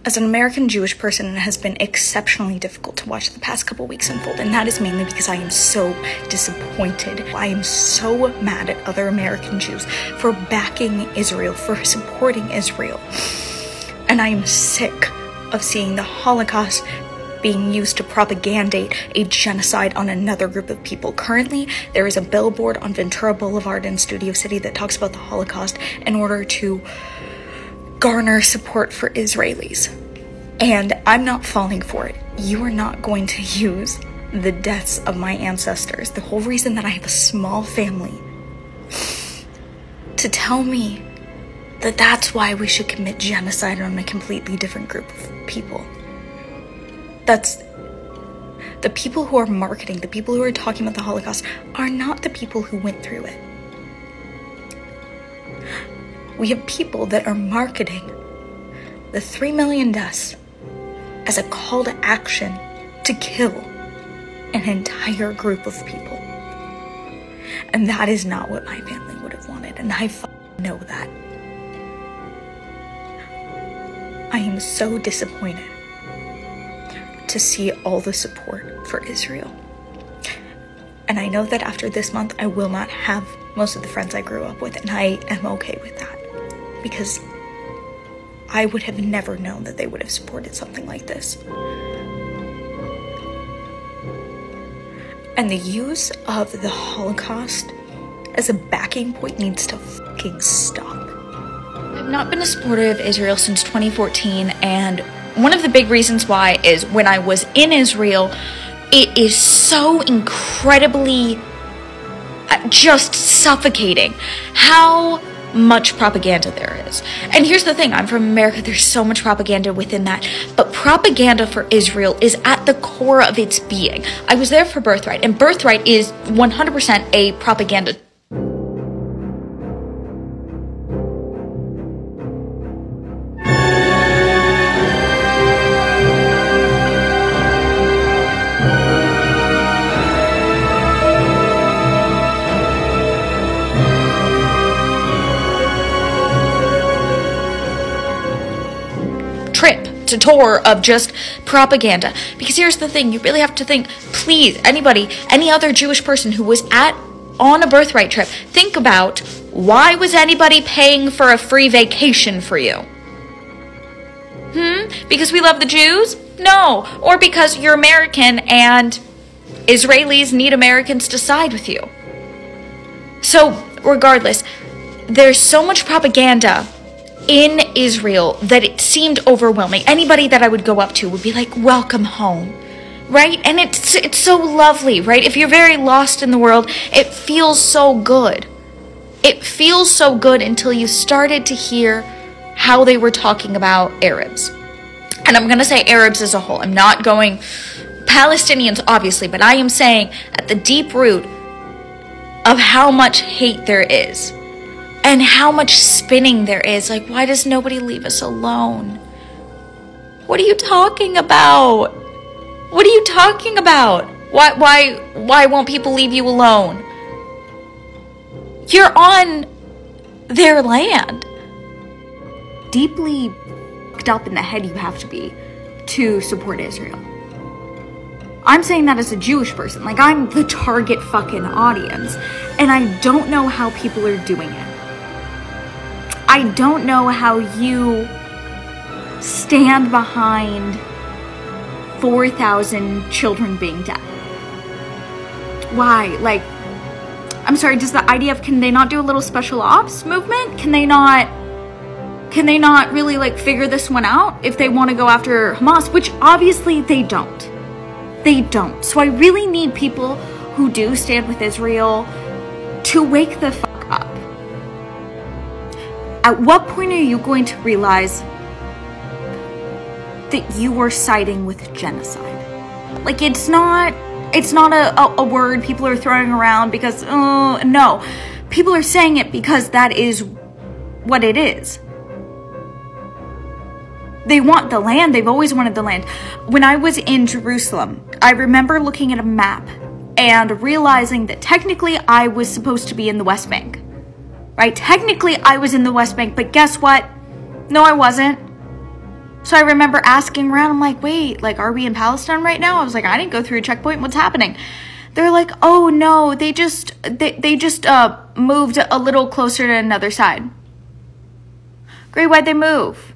As an American Jewish person, it has been exceptionally difficult to watch the past couple weeks unfold, and that is mainly because I am so disappointed. I am so mad at other American Jews for backing Israel, for supporting Israel. And I am sick of seeing the Holocaust being used to propagandate a genocide on another group of people. Currently, there is a billboard on Ventura Boulevard in Studio City that talks about the Holocaust in order to garner support for Israelis. And I'm not falling for it. You are not going to use the deaths of my ancestors, the whole reason that I have a small family, to tell me that that's why we should commit genocide on a completely different group of people. That's the people who are marketing, the people who are talking about the Holocaust are not the people who went through it. We have people that are marketing the 3 million deaths as a call to action to kill an entire group of people. And that is not what my family would have wanted, and I know that. I am so disappointed to see all the support for Israel. And I know that after this month, I will not have most of the friends I grew up with, and I am okay with that. Because I would have never known that they would have supported something like this. And the use of the Holocaust as a backing point needs to fucking stop. I've not been a supporter of Israel since 2014, and one of the big reasons why is when I was in Israel, it is so incredibly just suffocating how much propaganda there is. And here's the thing, I'm from America, there's so much propaganda within that, but propaganda for Israel is at the core of its being. I was there for Birthright, and Birthright is 100% a propaganda to tour of just propaganda. Because here's the thing, you really have to think, please, anybody, any other Jewish person who was on a Birthright trip, think about, why was anybody paying for a free vacation for you? Because we love the Jews? No. Or because you're American and Israelis need Americans to side with you. So, regardless, there's so much propaganda in Israel that it seemed overwhelming. Anybody that I would go up to would be like, welcome home, right? And it's so lovely, right? If you're very lost in the world, it feels so good. It feels so good until you started to hear how they were talking about Arabs. And I'm going to say Arabs as a whole. I'm not going Palestinians, obviously, but I am saying at the deep root of how much hate there is. And how much spinning there is. Like, why does nobody leave us alone? What are you talking about? What are you talking about? Why won't people leave you alone? You're on their land. Deeply fucked up in the head you have to be to support Israel. I'm saying that as a Jewish person. Like, I'm the target fucking audience. And I don't know how people are doing it. I don't know how you stand behind 4,000 children being dead. Why? Like, I'm sorry, does the IDF, can they not do a little special ops movement? Can they not really, like, figure this one out if they want to go after Hamas? Which obviously they don't. They don't. So I really need people who do stand with Israel to wake the fuck up. At what point are you going to realize that you are siding with genocide? Like, it's not a word people are throwing around because, no. People are saying it because that is what it is. They want the land. They've always wanted the land. When I was in Jerusalem, I remember looking at a map and realizing that technically I was supposed to be in the West Bank. Right? Technically, I was in the West Bank, but guess what? No, I wasn't. So I remember asking around, I'm like, wait, like, are we in Palestine right now? I was like, I didn't go through a checkpoint. What's happening? They're like, oh no, they just moved a little closer to another side. Great, why'd they move?